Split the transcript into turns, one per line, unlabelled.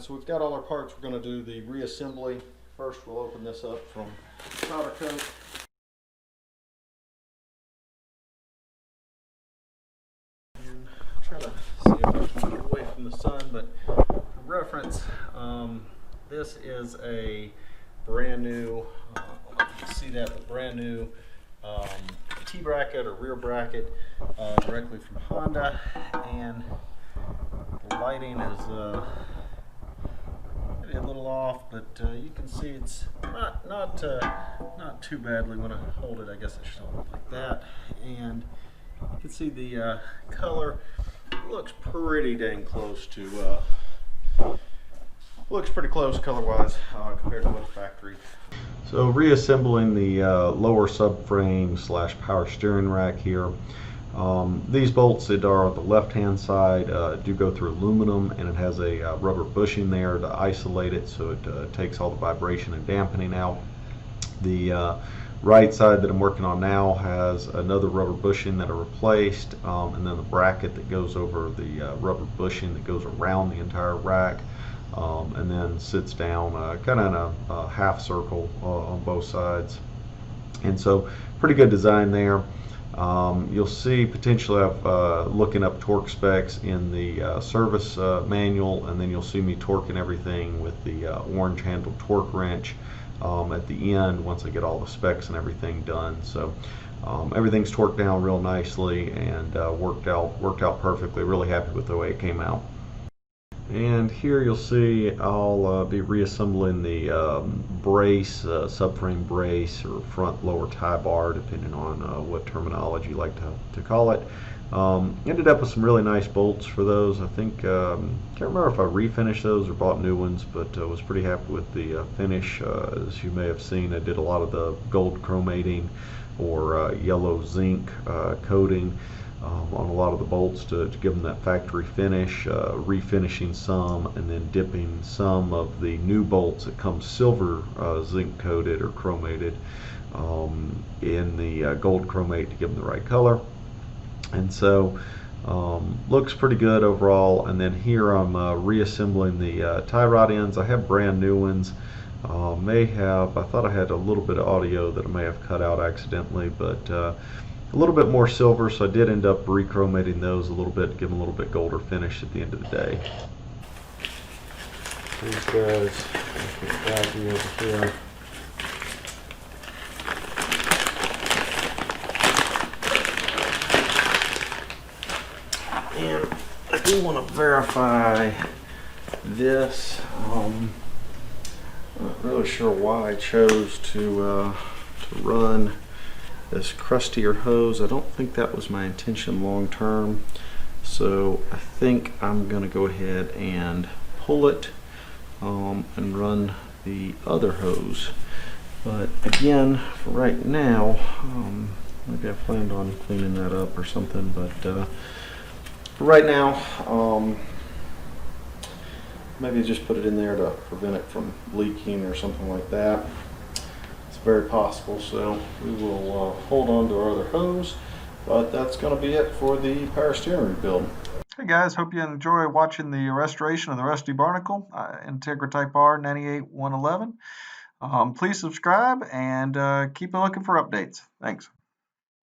So we've got all our parts. We're going to do the reassembly. First we'll open this up from powder coat. And try to see if I can get away from the sun, but for reference, this is a brand new, you can see that, the brand new T-bracket or rear bracket directly from Honda, and the lighting is maybe a little off, but you can see it's not too badly. When I hold it, I guess I should hold it like that, and you can see the color looks pretty dang close to looks pretty close color-wise compared to what the factory. So reassembling the lower subframe / power steering rack here. These bolts that are on the left-hand side do go through aluminum, and it has a rubber bushing there to isolate it, so it takes all the vibration and dampening out. The right side that I'm working on now has another rubber bushing that I replaced, and then the bracket that goes over the rubber bushing that goes around the entire rack, and then sits down kind of in a half circle on both sides. And so pretty good design there. You'll see potentially looking up torque specs in the service manual, and then you'll see me torquing everything with the orange handled torque wrench at the end once I get all the specs and everything done. So everything's torqued down real nicely and worked out perfectly. Really happy with the way it came out. And here you'll see I'll be reassembling the brace, subframe brace, or front lower tie bar, depending on what terminology you like to call it. Ended up with some really nice bolts for those. I think, can't remember if I refinished those or bought new ones, but was pretty happy with the finish. As you may have seen, I did a lot of the gold chromating or yellow zinc coating on a lot of the bolts to give them that factory finish, refinishing some, and then dipping some of the new bolts that come silver zinc coated or chromated in the gold chromate to give them the right color. And so looks pretty good overall. And then here I'm reassembling the tie rod ends. I have brand new ones. I thought I had a little bit of audio that I may have cut out accidentally, but a little bit more silver, so I did end up re-chromating those a little bit to give them a little bit golder finish at the end of the day. These guys, over here. And I do want to verify this. I'm not really sure why I chose to run this crustier hose. I don't think that was my intention long term, so I think I'm gonna go ahead and pull it and run the other hose. But again, for right now, maybe I planned on cleaning that up or something, but for right now, maybe just put it in there to prevent it from leaking or something like that. Very possible, so we will hold on to our other hose, but that's going to be it for the power steering rebuild. Hey guys, hope you enjoy watching the restoration of the rusty Barnacle Integra Type R 98111. Please subscribe and keep looking for updates. Thanks.